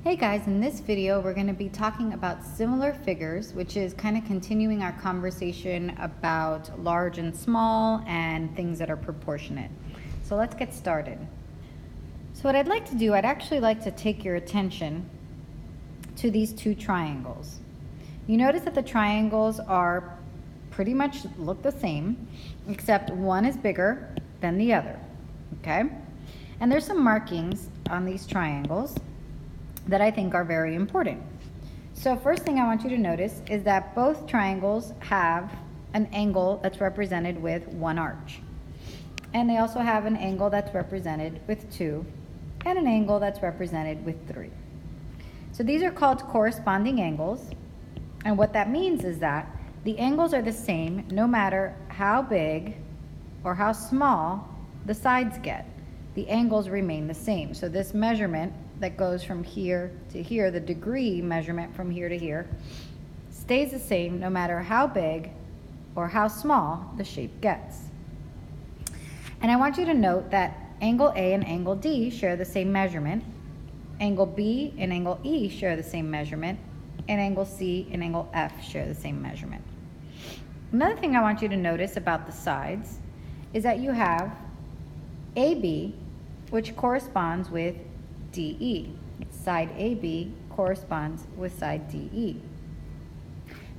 Hey guys, in this video we're going to be talking about similar figures, which is kind of continuing our conversation about large and small and things that are proportionate. So let's get started. So what I'd like to do, I'd actually like to take your attention to these two triangles. You notice that the triangles are pretty much look the same, except one is bigger than the other, okay? And there's some markings on these triangles that I think are very important. So first thing I want you to notice is that both triangles have an angle that's represented with one arch. And they also have an angle that's represented with 2 and an angle that's represented with 3. So these are called corresponding angles. And what that means is that the angles are the same no matter how big or how small the sides get. The angles remain the same. So this measurement that goes from here to here, the degree measurement from here to here, stays the same no matter how big or how small the shape gets. And I want you to note that angle A and angle D share the same measurement, angle B and angle E share the same measurement, and angle C and angle F share the same measurement. Another thing I want you to notice about the sides is that you have AB, which corresponds with DE. Side AB corresponds with side DE.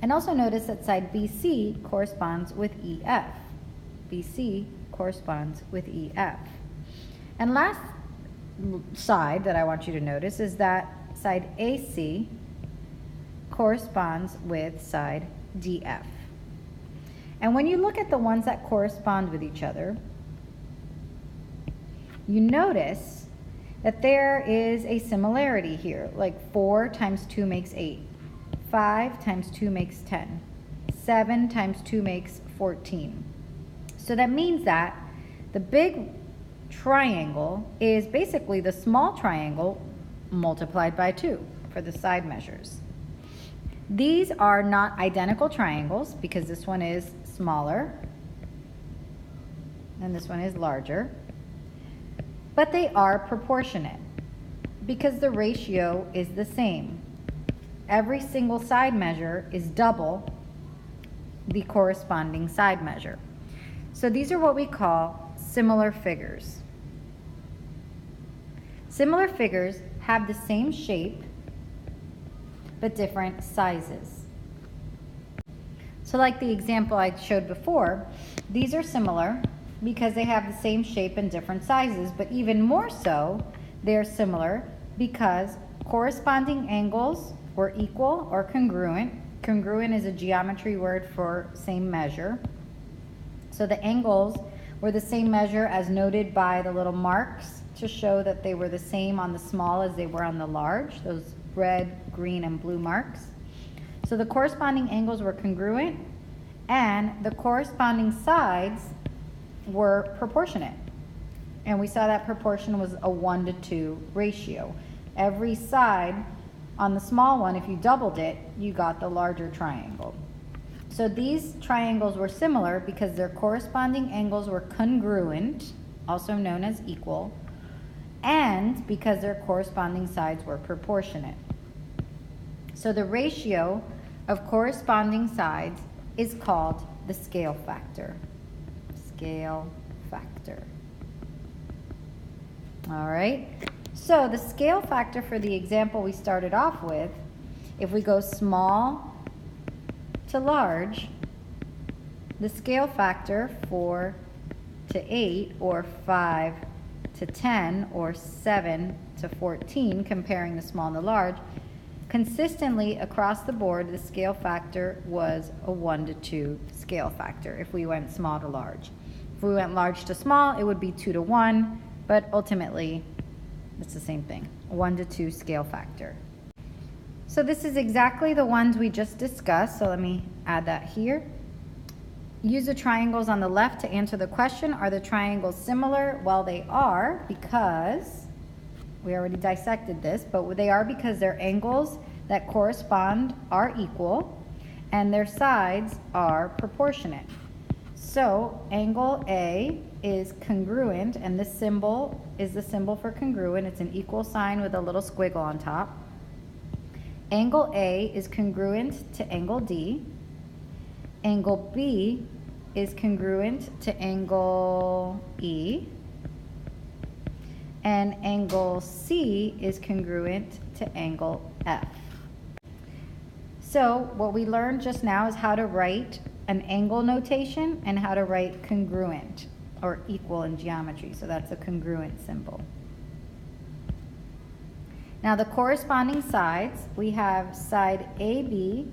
And also notice that side BC corresponds with EF. BC corresponds with EF. And last side that I want you to notice is that side AC corresponds with side DF. And when you look at the ones that correspond with each other, you notice that there is a similarity here, like 4 times 2 makes 8, 5 times 2 makes 10, 7 times 2 makes 14. So that means that the big triangle is basically the small triangle multiplied by 2 for the side measures. These are not identical triangles because this one is smaller and this one is larger. But they are proportionate because the ratio is the same. Every single side measure is double the corresponding side measure. So these are what we call similar figures. Similar figures have the same shape but different sizes. So like the example I showed before, these are similar because they have the same shape and different sizes, but even more so, they're similar because corresponding angles were equal or congruent. Congruent is a geometry word for same measure. So the angles were the same measure as noted by the little marks to show that they were the same on the small as they were on the large, those red, green, and blue marks. So the corresponding angles were congruent and the corresponding sides were proportionate. And we saw that proportion was a 1:2 ratio. Every side on the small one, if you doubled it, you got the larger triangle. So these triangles were similar because their corresponding angles were congruent, also known as equal, and because their corresponding sides were proportionate. So the ratio of corresponding sides is called the scale factor. Scale factor. All right, so the scale factor for the example we started off with, if we go small to large, the scale factor 4 to 8 or 5 to 10 or 7 to 14, comparing the small and the large, consistently across the board, the scale factor was a 1:2 scale factor if we went small to large. If we went large to small, it would be 2:1, but ultimately, it's the same thing, 1:2 scale factor. So this is exactly the ones we just discussed, so let me add that here. Use the triangles on the left to answer the question, are the triangles similar? Well, they are because, we already dissected this, but they are because their angles that correspond are equal and their sides are proportionate. So angle A is congruent, and this symbol is the symbol for congruent. It's an equal sign with a little squiggle on top. Angle A is congruent to angle D. Angle B is congruent to angle E. And angle C is congruent to angle F. So what we learned just now is how to write an angle notation and how to write congruent or equal in geometry. So that's a congruent symbol. Now the corresponding sides, we have side AB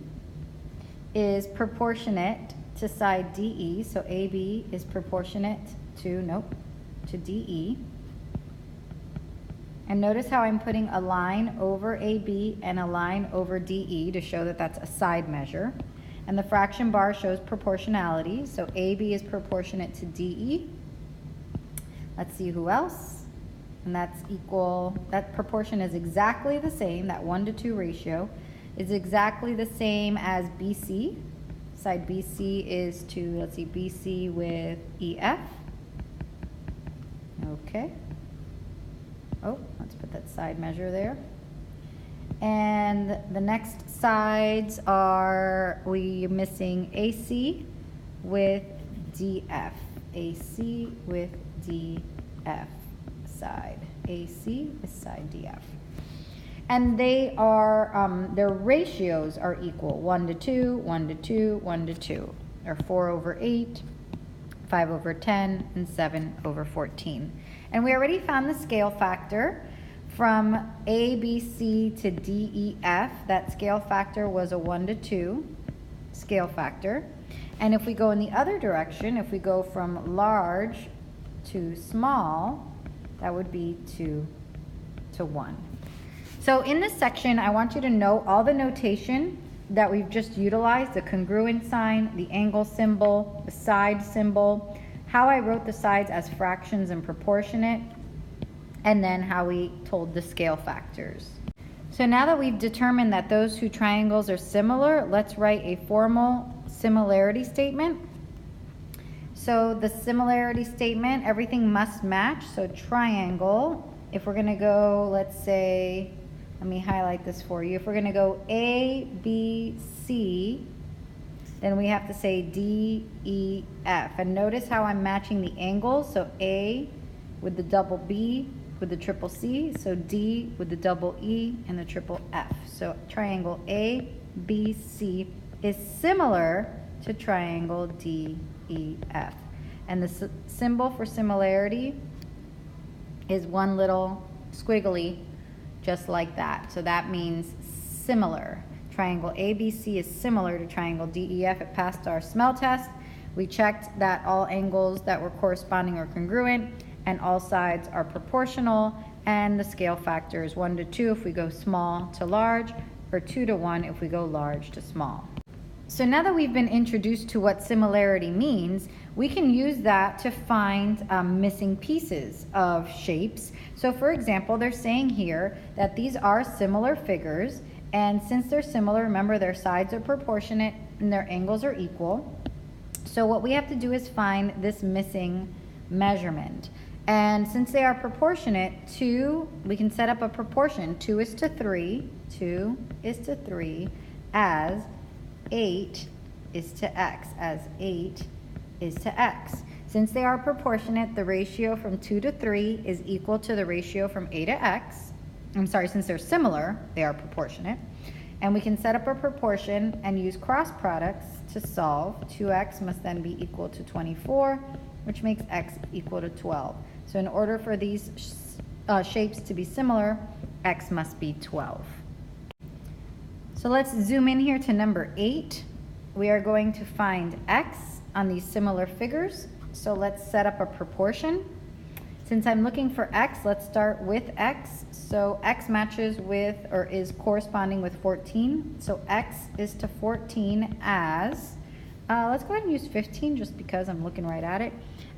is proportionate to side DE. So AB is proportionate to DE. And notice how I'm putting a line over AB and a line over DE to show that that's a side measure. And the fraction bar shows proportionality. So AB is proportionate to DE. Let's see who else. And that's equal, that proportion is exactly the same, that 1:2 ratio is exactly the same as BC. Side BC is to, let's see, BC with EF. Okay. Oh, let's put that side measure there. And the next sides are, we're missing AC with DF. AC with DF side. AC is side DF. And they are, their ratios are equal. 1:2, 1:2, 1:2. Or 4/8, 5/10, and 7/14. And we already found the scale factor from ABC to DEF. That scale factor was a 1:2 scale factor. And if we go in the other direction, if we go from large to small, that would be 2:1. So in this section, I want you to know all the notation that we've just utilized, the congruent sign, the angle symbol, the side symbol, how I wrote the sides as fractions and proportionate, and then how we told the scale factors. So now that we've determined that those two triangles are similar, let's write a formal similarity statement. So the similarity statement, everything must match. So triangle, if we're gonna go, let's say, let me highlight this for you. If we're gonna go A, B, C, then we have to say D, E, F. And notice how I'm matching the angles. So A with the double B with the triple C. So D with the double E and the triple F. So triangle A, B, C is similar to triangle D, E, F. And the symbol for similarity is one little squiggly, just like that. So that means similar. Triangle ABC is similar to triangle DEF. It passed our smell test. We checked that all angles that were corresponding are congruent and all sides are proportional, and the scale factor is 1:2 if we go small to large, or 2:1 if we go large to small. So now that we've been introduced to what similarity means, we can use that to find missing pieces of shapes. So for example, they're saying here that these are similar figures, and since they're similar, remember their sides are proportionate and their angles are equal. So what we have to do is find this missing measurement. And since they are proportionate, we can set up a proportion. 2 is to 3, 2 is to 3, as 8 is to x, as 8 is to x. Since they are proportionate, the ratio from 2 to 3 is equal to the ratio from a to x. I'm sorry, since they're similar, they are proportionate. And we can set up a proportion and use cross products to solve. 2x must then be equal to 24, which makes x equal to 12. So in order for these shapes to be similar, x must be 12. So let's zoom in here to number 8. We are going to find x on these similar figures. So let's set up a proportion. Since I'm looking for x, let's start with x. So x matches with, or is corresponding with 14. So x is to 14 as, let's go ahead and use 15 just because I'm looking right at it.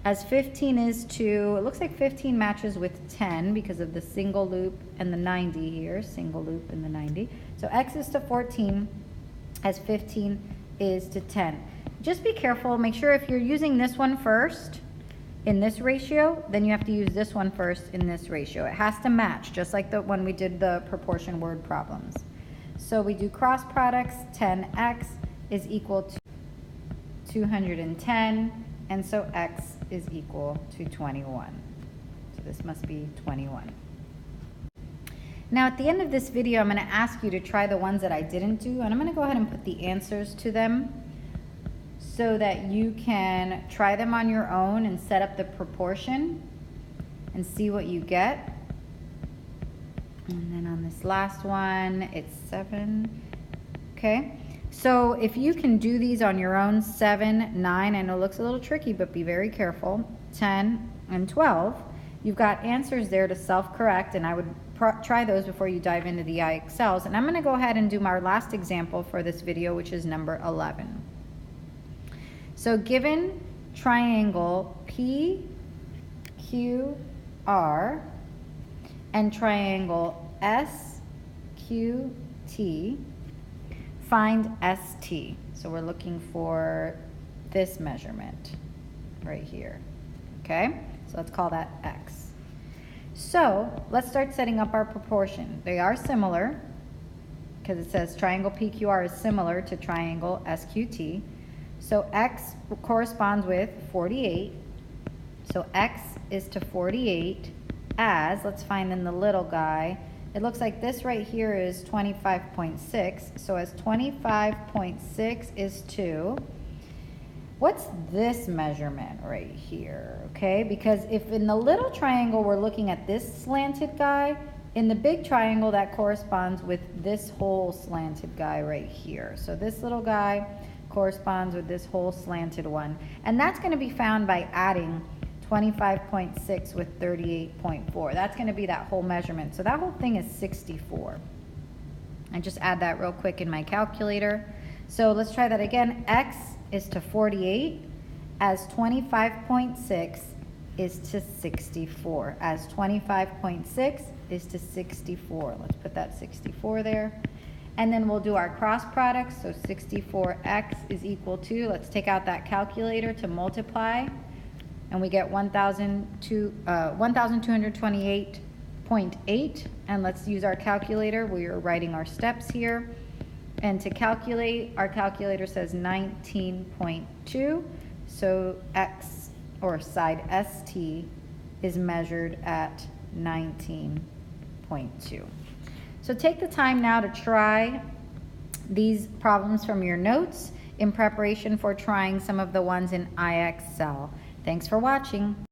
As 15 is to, it looks like 15 matches with 10 because of the single loop and the 90 here, single loop and the 90. So x is to 14 as 15 is to 10. Just be careful, make sure if you're using this one first in this ratio, then you have to use this one first in this ratio. It has to match, just like when we did the proportion word problems. So we do cross products, 10x is equal to 210, and so x is equal to 21. So this must be 21. Now at the end of this video, I'm going to ask you to try the ones that I didn't do, and I'm going to go ahead and put the answers to them so that you can try them on your own and set up the proportion and see what you get. And then on this last one, it's 7. Okay, so if you can do these on your own, 7, 9, I know it looks a little tricky, but be very careful, 10 and 12, you've got answers there to self-correct, and I would try those before you dive into the IXLs. And I'm going to go ahead and do my last example for this video, which is number 11. So given triangle PQR and triangle SQT, find ST. So we're looking for this measurement right here. Okay, so let's call that X. So let's start setting up our proportion. They are similar because it says triangle PQR is similar to triangle SQT. So X corresponds with 48. So X is to 48 as, let's find in the little guy, it looks like this right here is 25.6. So as 25.6 is to, what's this measurement right here, okay? Because if in the little triangle we're looking at this slanted guy, in the big triangle that corresponds with this whole slanted guy right here. So this little guy corresponds with this whole slanted one. And that's going to be found by adding 25.6 with 38.4. That's going to be that whole measurement. So that whole thing is 64. I just add that real quick in my calculator. So let's try that again. X is to 48 as 25.6 is to 64. As 25.6 is to 64. Let's put that 64 there. And then we'll do our cross products. So 64x is equal to, let's take out that calculator to multiply. And we get 1,228.8. And let's use our calculator. We are writing our steps here. And to calculate, our calculator says 19.2. So X, or side ST, is measured at 19.2. So take the time now to try these problems from your notes in preparation for trying some of the ones in IXL. Thanks for watching.